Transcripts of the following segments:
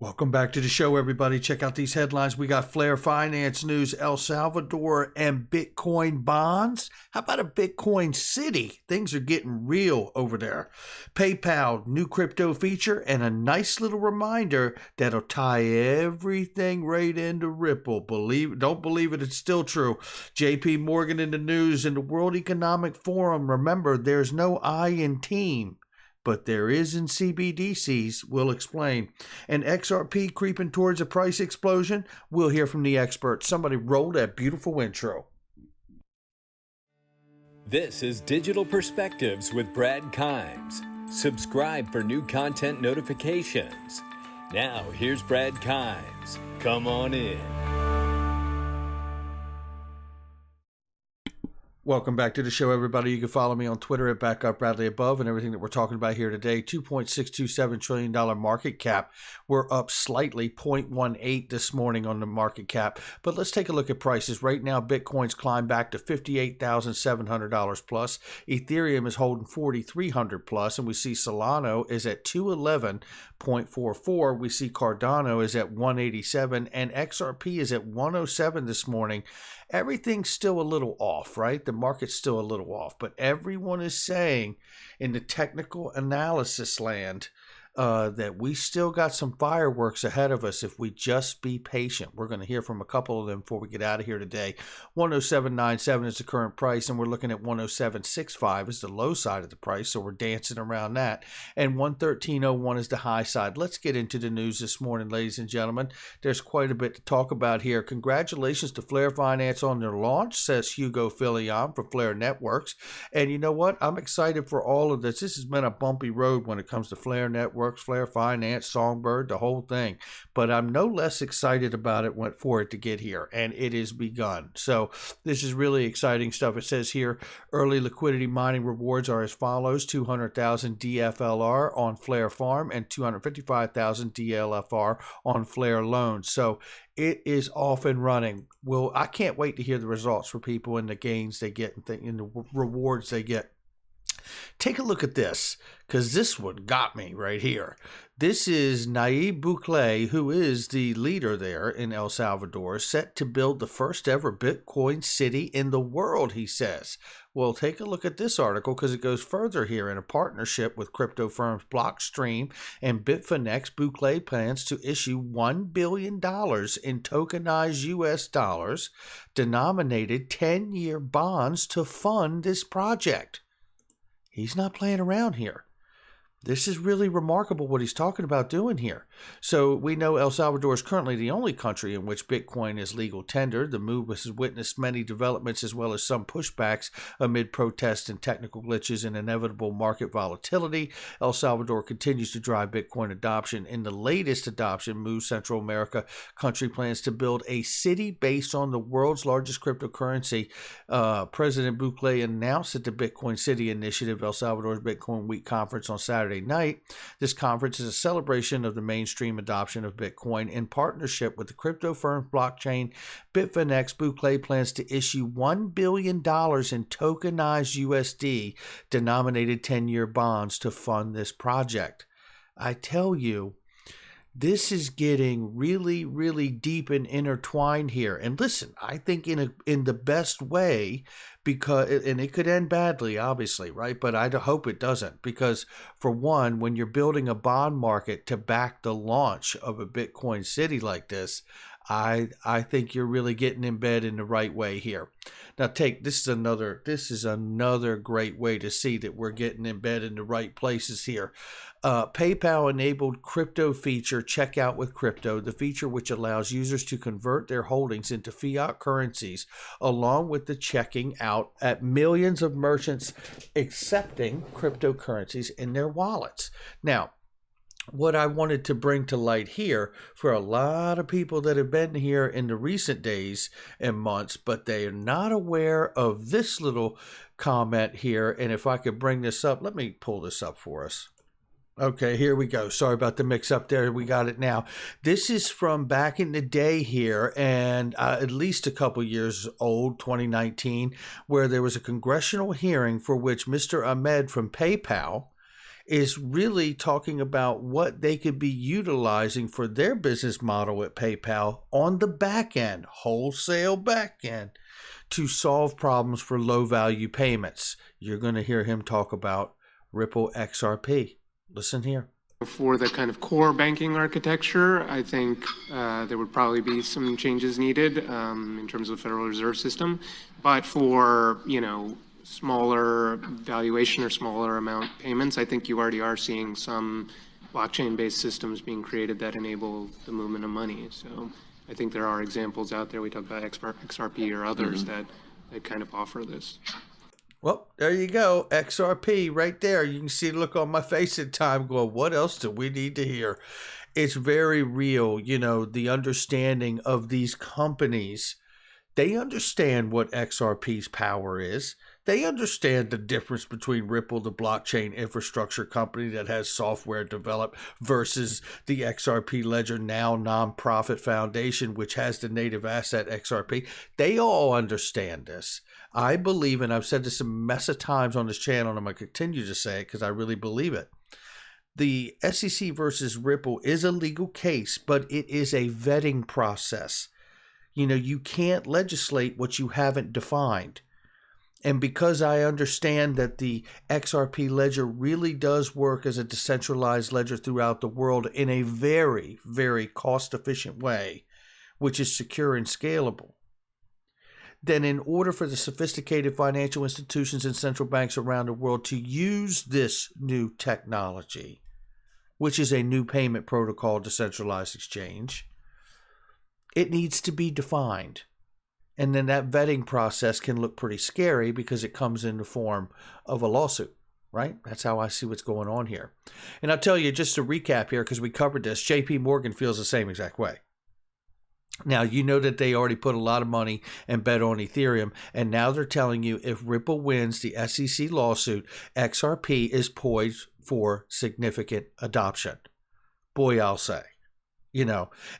Welcome back to the show, everybody. Check out these headlines. We got Flare Finance News, El Salvador, and Bitcoin bonds. How about a Bitcoin city? Things are getting real over there. PayPal, new crypto feature, and a nice little reminder that'll tie everything right into Ripple. Don't believe it, it's still true. JP Morgan in the news and the World Economic Forum. Remember, there's no I in team, but there is in CBDCs. We'll explain. And XRP creeping towards a price explosion. We'll hear from the experts. Somebody roll that beautiful intro. This is Digital Perspectives with Brad Kimes. Subscribe for new content notifications. Now, here's Brad Kimes. Come on in. Welcome back to the show, everybody. You can follow me on Twitter at BackupBradleyAbove, and everything that we're talking about here today. $2.627 trillion market cap. We're up slightly, 0.18 this morning on the market cap. But let's take a look at prices. Right now, Bitcoin's climbed back to $58,700 plus. Ethereum is holding $4,300 plus, and we see Solana is at 211.44. We see Cardano is at 187, and XRP is at 107 this morning. Everything's still a little off, right? The market's still a little off, but everyone is saying in the technical analysis land that we still got some fireworks ahead of us if we just be patient. We're going to hear from a couple of them before we get out of here today. 107.97 is the current price, and we're looking at 107.65 is the low side of the price, so we're dancing around that. And 113.01 is the high side. Let's get into the news this morning, ladies and gentlemen. There's quite a bit to talk about here. Congratulations to Flare Finance on their launch, says Hugo Filion for Flare Networks. And you know what? I'm excited for all of this. This has been a bumpy road when it comes to Flare Networks, Flare Finance, Songbird, the whole thing. But I'm no less excited about it for it to get here, and it has begun. So this is really exciting stuff. It says here, early liquidity mining rewards are as follows: 200,000 DFLR on Flare Farm and 255,000 DLFR on Flare Loans. So it is off and running. Well, I can't wait to hear the results for people and the gains they get and the rewards they get. Take a look at this, because this one got me right here. This is Nayib Bukele, who is the leader there in El Salvador, set to build the first ever Bitcoin city in the world, he says. Well, take a look at this article because it goes further here. In a partnership with crypto firms Blockstream and Bitfinex, Bukele plans to issue $1 billion in tokenized US dollars denominated 10-year bonds to fund this project. He's not playing around here. This is really remarkable what he's talking about doing here. So we know El Salvador is currently the only country in which Bitcoin is legal tender. The move has witnessed many developments as well as some pushbacks amid protests and technical glitches and inevitable market volatility. El Salvador continues to drive Bitcoin adoption. In the latest adoption move, Central America country plans to build a city based on the world's largest cryptocurrency. President Bukele announced at the Bitcoin City Initiative, El Salvador's Bitcoin Week conference on Saturday night. This conference is a celebration of the mainstream adoption of Bitcoin. In partnership with the crypto firm blockchain Bitfinex, Bukele plans to issue $1 billion in tokenized USD denominated 10-year bonds to fund this project. I tell you, this is getting really, really deep and intertwined here. And listen, I think in the best way, because, and it could end badly, obviously, right? But I hope it doesn't, because for one, when you're building a bond market to back the launch of a Bitcoin city like this, I think you're really getting in bed in the right way here. Now this is another great way to see that we're getting in bed in the right places here. PayPal enabled crypto feature checkout with crypto, the feature which allows users to convert their holdings into fiat currencies, along with the checking out at millions of merchants accepting cryptocurrencies in their wallets. Now, what I wanted to bring to light here for a lot of people that have been here in the recent days and months, but they are not aware of this little comment here. And if I could bring this up, let me pull this up for us. Okay, here we go. Sorry about the mix up there. We got it now. This is from back in the day here, and at least a couple years old, 2019, where there was a congressional hearing for which Mr. Ahmed from PayPal is really talking about what they could be utilizing for their business model at PayPal on the back end, wholesale back end, to solve problems for low value payments. You're going to hear him talk about Ripple XRP. Listen here. For the kind of core banking architecture, I think there would probably be some changes needed in terms of the Federal Reserve System. But for, smaller valuation or smaller amount payments, I think you already are seeing some blockchain-based systems being created that enable the movement of money. So I think there are examples out there. We talk about XRP or others that kind of offer this. Well, there you go. XRP right there. You can see the look on my face at time going, what else do we need to hear? It's very real. The understanding of these companies, they understand what XRP's power is. They understand the difference between Ripple, the blockchain infrastructure company that has software developed, versus the XRPLedger, now nonprofit foundation, which has the native asset XRP. They all understand this. I believe, and I've said this a mess of times on this channel, and I'm going to continue to say it because I really believe it. The SEC versus Ripple is a legal case, but it is a vetting process. You can't legislate what you haven't defined. And because I understand that the XRP ledger really does work as a decentralized ledger throughout the world in a very, very cost-efficient way, which is secure and scalable, then in order for the sophisticated financial institutions and central banks around the world to use this new technology, which is a new payment protocol decentralized exchange, it needs to be defined. And then that vetting process can look pretty scary because it comes in the form of a lawsuit, right? That's how I see what's going on here. And I'll tell you, just to recap here, because we covered this, JP Morgan feels the same exact way. Now, you know that they already put a lot of money and bet on Ethereum, and now they're telling you if Ripple wins the SEC lawsuit, XRP is poised for significant adoption. Boy, I'll say.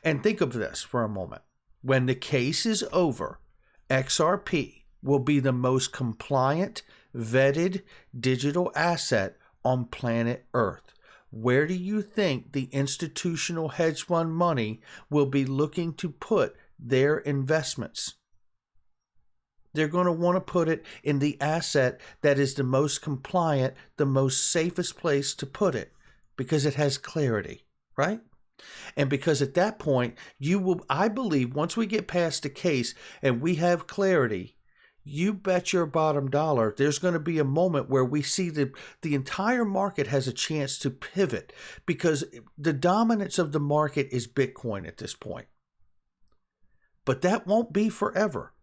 And think of this for a moment. When the case is over, XRP will be the most compliant, vetted digital asset on planet Earth. Where do you think the institutional hedge fund money will be looking to put their investments? They're going to want to put it in the asset that is the most compliant, the most safest place to put it, because it has clarity, right? And because at that point, I believe once we get past the case and we have clarity, you bet your bottom dollar there's going to be a moment where we see the entire market has a chance to pivot, because the dominance of the market is Bitcoin at this point. But that won't be forever,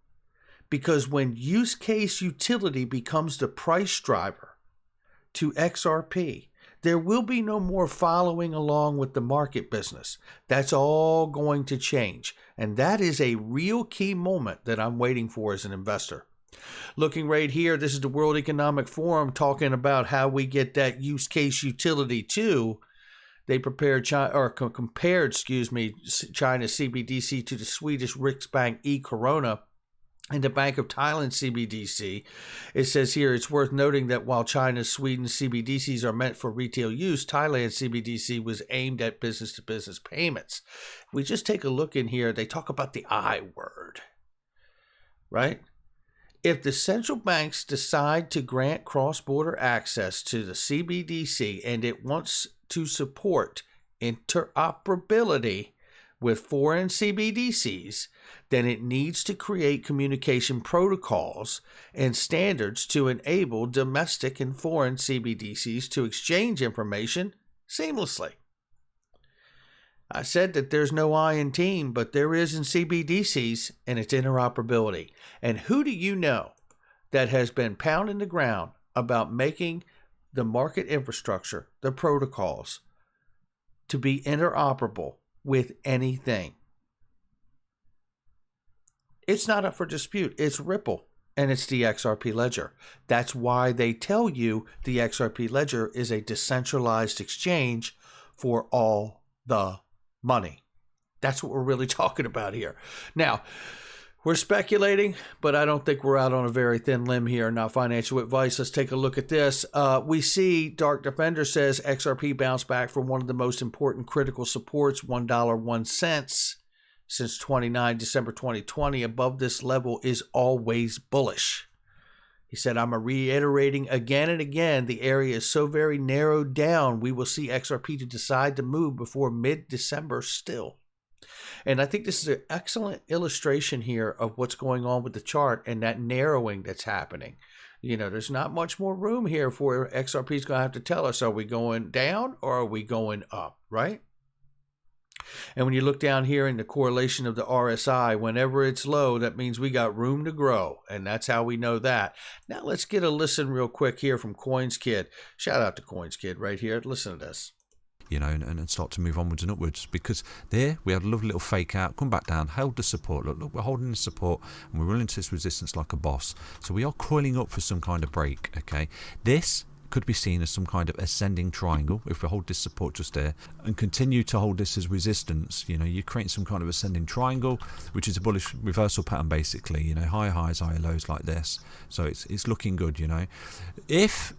because when use case utility becomes the price driver to XRP, there will be no more following along with the market business. That's all going to change. And that is a real key moment that I'm waiting for as an investor. Looking right here, this is the World Economic Forum talking about how we get that use case utility to. They compared China's CBDC to the Swedish Riksbank e-Corona and the Bank of Thailand CBDC. It says here, it's worth noting that while China's, Sweden's CBDCs are meant for retail use, Thailand's CBDC was aimed at business-to-business payments. We just take a look in here, they talk about the I word, right? If the central banks decide to grant cross-border access to the CBDC and it wants to support interoperability with foreign CBDCs, then it needs to create communication protocols and standards to enable domestic and foreign CBDCs to exchange information seamlessly. I said that there's no I in team, but there is in CBDCs, and it's interoperability. And who do you know that has been pounding the ground about making the market infrastructure, the protocols, to be interoperable with anything? It's not up for dispute. It's Ripple, and it's the XRP ledger. That's why they tell you the XRP ledger is a decentralized exchange for all the money. That's what we're really talking about here. Now, We're speculating, but I don't think we're out on a very thin limb here. Not financial advice. Let's take a look at this. We see Dark Defender says XRP bounced back from one of the most important critical supports, $1.01 since December 2020. Above this level is always bullish. He said, I'm reiterating again and again, the area is so very narrowed down, we will see XRP to decide to move before mid-December still. And I think this is an excellent illustration here of what's going on with the chart and that narrowing that's happening. You know, there's not much more room here for XRP is going to have to tell us, are we going down or are we going up, right? And when you look down here in the correlation of the RSI, whenever it's low, that means we got room to grow. And that's how we know that. Now let's get a listen real quick here from Coins Kid. Shout out to Coins Kid right here. Listen to this. You know, and start to move onwards and upwards, because there we had a lovely little fake out, come back down, held the support. Look, we're holding the support and we're running to this resistance like a boss. So we are coiling up for some kind of break. Okay, this could be seen as some kind of ascending triangle if we hold this support just there and continue to hold this as resistance. You know, you're creating some kind of ascending triangle, which is a bullish reversal pattern basically, you know, higher highs, higher lows like this. So it's looking good, you know. If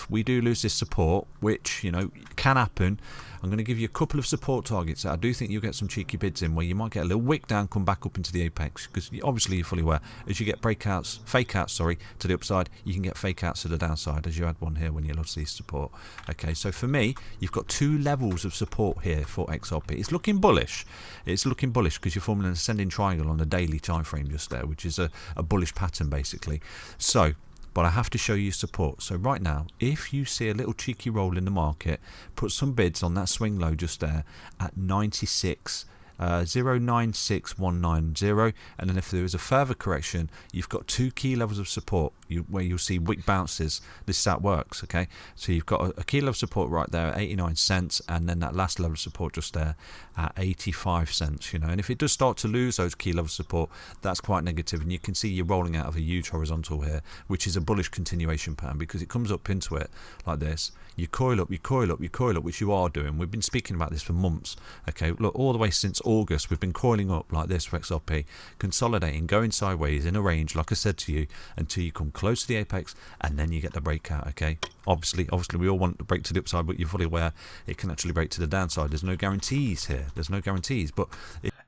we do lose this support, which, you know, can happen, I'm going to give you a couple of support targets that I do think you'll get some cheeky bids in, where you might get a little wick down, come back up into the apex, because obviously you're fully aware, as you get breakouts, fake outs, to the upside, you can get fake outs to the downside, as you had one here when you lost these support. Okay, so for me, you've got two levels of support here for XRP. It's looking bullish. It's looking bullish because you're forming an ascending triangle on the daily time frame just there, which is a bullish pattern basically. So, but I have to show you support. So right now, if you see a little cheeky roll in the market, put some bids on that swing low just there at 0.96190, and then if there is a further correction, you've got two key levels of support where you'll see wick bounces. This is how it works. Okay, so you've got a key level of support right there at 89 cents, and then that last level of support just there at 85 cents. You know, and if it does start to lose those key level of support, that's quite negative, and you can see you're rolling out of a huge horizontal here, which is a bullish continuation pattern, because it comes up into it like this. You coil up, you coil up, you coil up, which you are doing. We've been speaking about this for months. Okay, look, all the way since August, we've been coiling up like this for XRP, consolidating, going sideways in a range, like I said to you, until you come close to the apex, and then you get the breakout. Okay, obviously we all want to break to the upside, but you're fully aware it can actually break to the downside. There's no guarantees here. There's no guarantees, but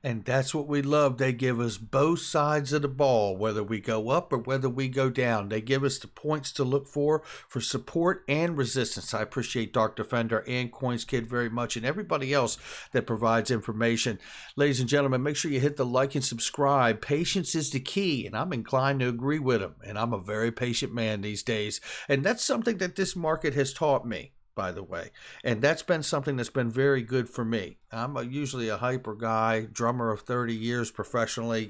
and that's what we love. They give us both sides of the ball, whether we go up or whether we go down. They give us the points to look for support and resistance. I appreciate Dark Defender and Coins Kid very much, and everybody else that provides information. Ladies and gentlemen, make sure you hit the like and subscribe. Patience is the key, and I'm inclined to agree with them. And I'm a very patient man these days. And that's something that this market has taught me, by the way. And that's been something that's been very good for me. I'm usually a hyper guy, drummer of 30 years professionally.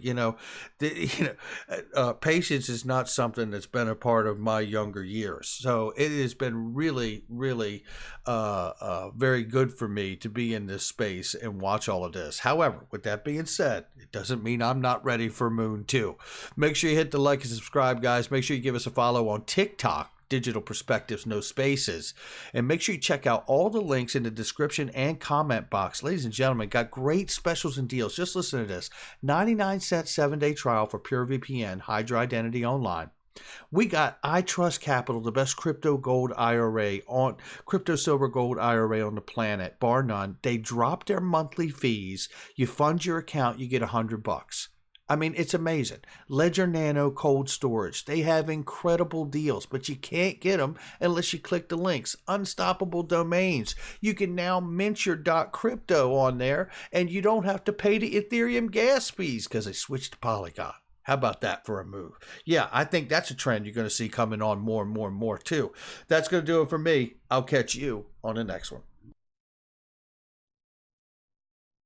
Patience is not something that's been a part of my younger years. So it has been really, really very good for me to be in this space and watch all of this. However, with that being said, it doesn't mean I'm not ready for Moon 2. Make sure you hit the like and subscribe, guys. Make sure you give us a follow on TikTok. Digital Perspectives, no spaces. And make sure you check out all the links in the description and comment box. Ladies and gentlemen, got great specials and deals. Just listen to this. 99-cent 7-day trial for PureVPN, Hydra Identity Online. We got I Trust Capital, the best crypto gold IRA on crypto silver gold IRA on the planet, bar none. They drop their monthly fees. You fund your account, you get $100. I mean, it's amazing. Ledger Nano cold storage. They have incredible deals, but you can't get them unless you click the links. Unstoppable domains. You can now mint your .crypto on there, and you don't have to pay the Ethereum gas fees because they switched to Polygon. How about that for a move? Yeah, I think that's a trend you're going to see coming on more and more and more too. That's going to do it for me. I'll catch you on the next one.